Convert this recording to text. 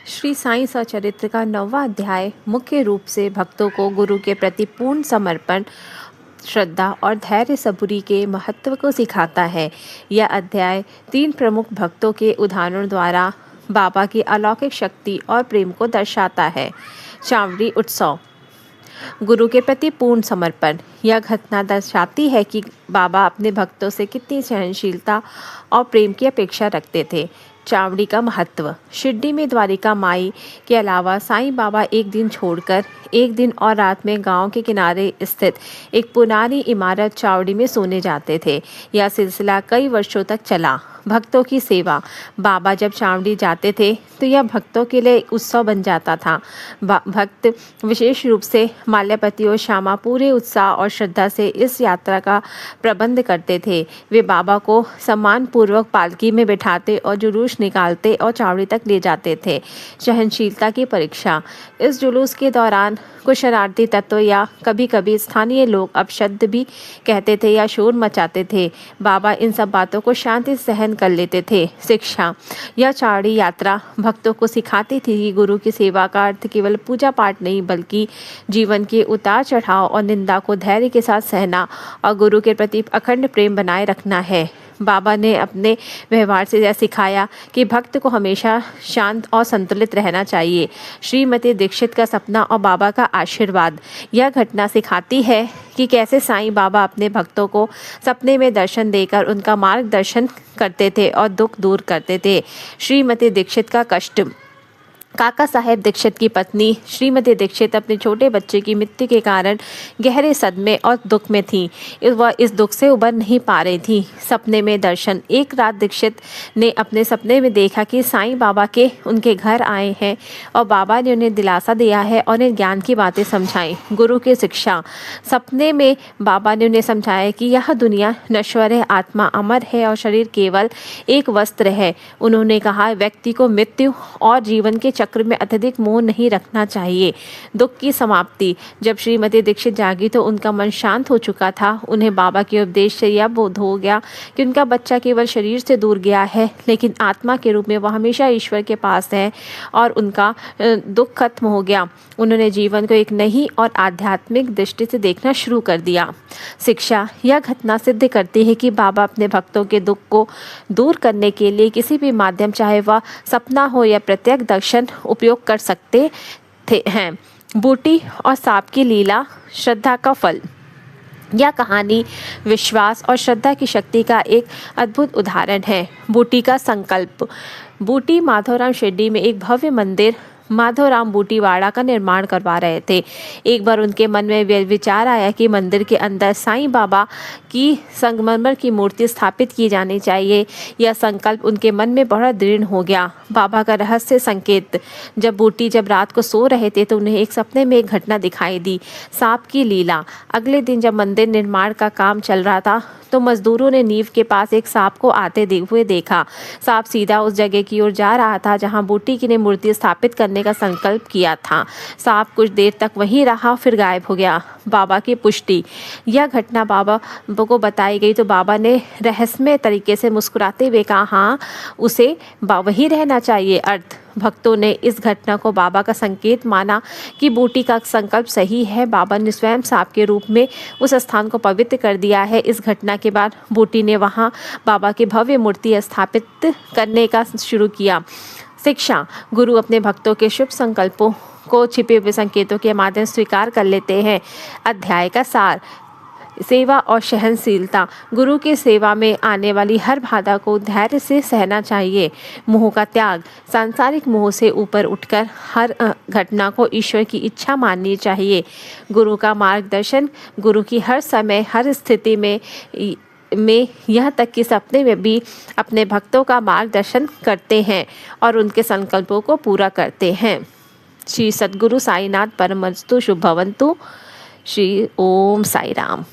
श्री साईं सचरित्र का 9वां अध्याय मुख्य रूप से भक्तों को गुरु के प्रति पूर्ण समर्पण, श्रद्धा और धैर्य सबूरी के महत्व को सिखाता है। यह अध्याय 3 प्रमुख भक्तों के उदाहरणों द्वारा बाबा की अलौकिक शक्ति और प्रेम को दर्शाता है। चावड़ी उत्सव। गुरु के प्रति पूर्ण समर्पण। यह घटना दर्शाती है कि बाबा अपने भक्तों से कितनी सहनशीलता और प्रेम की अपेक्षा रखते थे। चावड़ी का महत्व। शिरडी में द्वारिका माई के अलावा साईं बाबा एक दिन छोड़कर एक दिन और रात में गांव के किनारे स्थित एक पुरानी इमारत चावड़ी में सोने जाते थे। यह सिलसिला कई वर्षों तक चला। भक्तों की सेवा। बाबा जब चावड़ी जाते थे तो यह भक्तों के लिए उत्सव बन जाता था। भक्त विशेष रूप से माल्यापति और श्यामा पूरे उत्साह और श्रद्धा से इस यात्रा का प्रबंध करते थे। वे बाबा को सम्मानपूर्वक पालकी में बिठाते और जुलूस निकालते और चावड़ी तक ले जाते थे। सहनशीलता की परीक्षा। इस जुलूस के दौरान कुछ शरारती तत्व या कभी कभी स्थानीय लोग अपशब्द भी कहते थे या शोर मचाते थे। बाबा इन सब बातों को शांति से सहन कर लेते थे। शिक्षा। यह चावड़ी यात्रा भक्तों को सिखाती थी कि गुरु की सेवा का अर्थ केवल पूजा पाठ नहीं बल्कि जीवन के उतार चढ़ाव और निंदा को धैर्य के साथ सहना और गुरु के प्रति अखंड प्रेम बनाए रखना है। बाबा ने अपने व्यवहार से यह सिखाया कि भक्त को हमेशा शांत और संतुलित रहना चाहिए। श्रीमती दीक्षित का सपना और बाबा का आशीर्वाद। यह घटना सिखाती है कि कैसे साईं बाबा अपने भक्तों को सपने में दर्शन देकर उनका मार्गदर्शन करते थे और दुख दूर करते थे। श्रीमती दीक्षित का कष्ट। काका साहेब दीक्षित की पत्नी श्रीमती दीक्षित अपने छोटे बच्चे की मृत्यु के कारण गहरे सदमे और दुख में थी। वह इस दुख से उबर नहीं पा रही थी। सपने में दर्शन। एक रात दीक्षित ने अपने सपने में देखा कि साईं बाबा के उनके घर आए हैं और बाबा ने उन्हें दिलासा दिया है और उन्हें ज्ञान की बातें समझाई। गुरु की शिक्षा। सपने में बाबा ने उन्हें समझाया कि यह दुनिया नश्वर है, आत्मा अमर है और शरीर केवल एक वस्त्र है। उन्होंने कहा, व्यक्ति को मृत्यु और जीवन के चक्र में अत्यधिक मोह नहीं रखना चाहिए। दुख की समाप्ति। जब श्रीमती दीक्षित जागी तो उनका मन शांत हो चुका था। उन्हें बाबा के उपदेश से यह बोध हो गया कि उनका बच्चा केवल शरीर से दूर गया है लेकिन आत्मा के रूप में वह हमेशा ईश्वर के पास है और उनका दुख खत्म हो गया। उन्होंने जीवन को एक नई और आध्यात्मिक दृष्टि से देखना शुरू कर दिया। शिक्षा। यह घटना सिद्ध करती है कि बाबा अपने भक्तों के दुख को दूर करने के लिए किसी भी माध्यम, चाहे वह सपना हो या प्रत्यक्ष दर्शन, उपयोग कर सकते हैं। बूटी और सांप की लीला। श्रद्धा का फल। यह कहानी विश्वास और श्रद्धा की शक्ति का एक अद्भुत उदाहरण है। बूटी का संकल्प। बूटी माधवराम शिरडी में एक भव्य मंदिर माधवराम बूटीवाड़ा का निर्माण करवा रहे थे। एक बार उनके मन में विचार आया कि मंदिर के अंदर साईं बाबा की संगमरमर की मूर्ति स्थापित की जानी चाहिए। यह संकल्प उनके मन में बड़ा दृढ़ हो गया। बाबा का रहस्य संकेत। जब रात को सो रहे थे तो उन्हें एक सपने में एक घटना दिखाई दी। सांप की लीला। अगले दिन जब मंदिर निर्माण का काम चल रहा था तो मजदूरों ने नींव के पास एक सांप को आते हुए देखा। सांप सीधा उस जगह की ओर जा रहा था जहां बूटी की ने मूर्ति स्थापित करने का संकल्प किया था। सांप कुछ देर तक वहीं रहा फिर गायब हो गया। बाबा की पुष्टि। यह घटना बाबा को बताई गई तो बाबा ने रहस्यमय तरीके से मुस्कुराते हुए कहा, हाँ, उसे वहीं रहना चाहिए। अर्थ। भक्तों ने इस घटना को बाबा का संकेत माना कि बूटी का संकल्प सही है। बाबा ने स्वयं सांप के रूप में उस स्थान को पवित्र कर दिया है। इस घटना के बाद बूटी ने वहां बाबा की भव्य मूर्ति स्थापित करने का शुरू किया। शिक्षा। गुरु अपने भक्तों के शुभ संकल्पों को छिपे हुए संकेतों के माध्यम से स्वीकार कर लेते हैं। अध्याय का सार। सेवा और सहनशीलता। गुरु की सेवा में आने वाली हर बाधा को धैर्य से सहना चाहिए। मोह का त्याग। सांसारिक मोह से ऊपर उठकर हर घटना को ईश्वर की इच्छा माननी चाहिए। गुरु का मार्गदर्शन। गुरु की हर समय हर स्थिति में यह तक कि सपने में भी अपने भक्तों का मार्गदर्शन करते हैं और उनके संकल्पों को पूरा करते हैं। श्री सद्गुरु साईनाथ परमस्तु शुभ भवन्तु। श्री ओम साई राम।